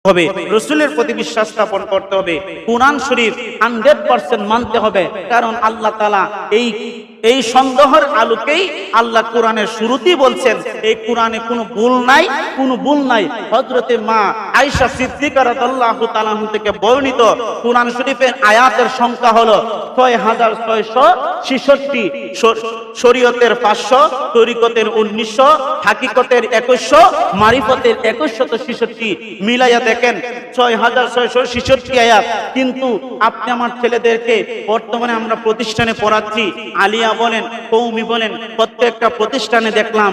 হবে, রসুলের প্রতি বিশ্বাস স্থাপন করতে হবে, কুরআন শরীফ 100% মানতে হবে। কারণ আল্লাহ তাআলা এই সন্দেহের আলোকেই আল্লাহ কোরআনের শুরুতেই বলছেন এই কোরআনে কোনো ভুল নাই। হযরতে মা আয়েশা সিদ্দিকা রাদিয়াল্লাহু তাআলা থেকে বর্ণিত কোরআন শরীফের আয়াতের সংখ্যা হলো 6666, শরীয়তের 500, তরিকতের 1900, হাকিকতের 2100, মারিফতের 2166, মিলাইয়া দেখেন 6666 আয়াত। কিন্তু আপনি আমার ছেলেদেরকে বর্তমানে আমরা প্রতিষ্ঠানে পড়াচ্ছি, আলিয়া বলেন, কওমি বলেন, প্রত্যেকটা প্রতিষ্ঠানে দেখলাম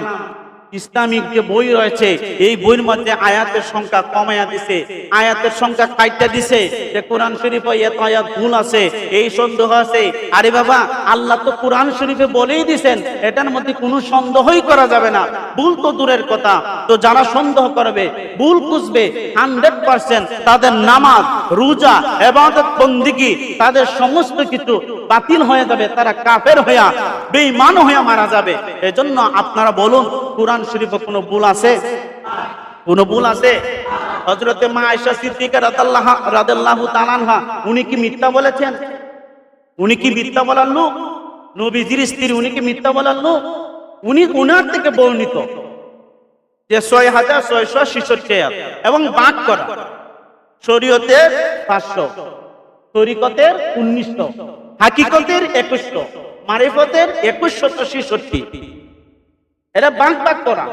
ইসলামিক যে বই রয়েছে এই বইয়ের মধ্যে আয়াতের সংখ্যা কমায়া দিছে, আয়াতের সংখ্যা কাইটা দিছে, যে কোরআন শরীফে এত আয়াত ভুল আছে, এই সন্দেহ আছে। আরে বাবা, আল্লাহ তো কোরআন শরীফে বলেই দিছেন, এটার মধ্যে কোনো সন্দেহই করা যাবে না। ভুল তো দূরের কথা, তো যারা সন্দেহ করবে, ভুল বুঝবে, 100% তাদের নামাজ, রোজা, ইবাদত, বন্দেগী, তাদের সমস্ত কিছু বাতিল হয়ে যাবে, তারা কাফের হইয়া, বেঈমান হইয়া মারা যাবে। এজন্য আপনারা বলুন, কোরআন শরীফে কোনো ভুল আছে? কোনো ভুল আছে? হযরতে মা আয়েশা সিদ্দিকা রাদিয়াল্লাহু তাআলা আনহা, উনি কি মিথ্যা বলেছেন? উনি কি মিথ্যা বলার লোক? নবীজির স্ত্রী, উনি কি মিথ্যা বলার লোক? উনি উনার থেকে বর্ণিত যে 6666 আয়াত এবং বাদ করা, শরীয়তের 500, তরিকতের 1900, হাকিকতের 2100, মারিফতের 2166। এটা বাঁক করা।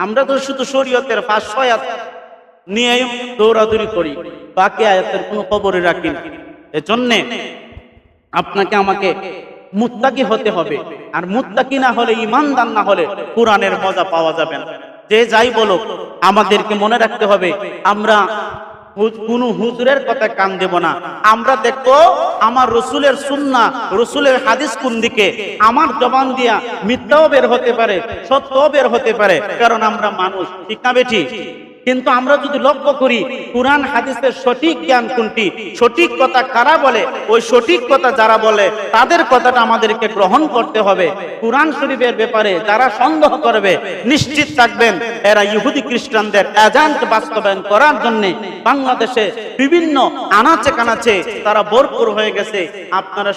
আমরা তো শুধু শরীয়তের 500 আয়াত নিয়ে দৌড়াদৌড়ি করি, বাকি আয়াতের কোনো খবরে রাখি না। এজন্যে আপনাকে আমাকে মুত্তাকি হতে হবে, আর মুত্তাকি না হলে, ঈমানদার না হলে কোরআনের মজা পাওয়া যাবে না। যে যাই বলুক, আমাদেরকে মনে রাখতে হবে, আমরা কোন হুজুরের কথা কান দেব না। আমরা দেখবো আমার রসুলের সুন্নাহ, রসুলের হাদিস কোন দিকে। আমার জবান দিয়া মিথ্যাও বের হতে পারে, সত্যও বের হতে পারে, কারণ আমরা মানুষ, ঠিক না বেঠিক? কিন্তু আমরা যদি লক্ষ্য করি কুরআন হাদিসের সঠিক জ্ঞান কোনটি, সঠিক কথা কারা বলে, ওই সঠিক কথা যারা বলে তাদের কথাটা আমাদেরকে গ্রহণ করতে হবে। কুরআন শরীফের ব্যাপারে যারা সন্দেহ করবে, নিশ্চিত থাকবেন এরা ইহুদি খ্রিস্টানদের এজেন্ট বাস্তবায়ন করার জন্য বাংলাদেশে বিভিন্ন আনাচে কানাচে তারা ভরপুর হয়ে গেছে। আপনারা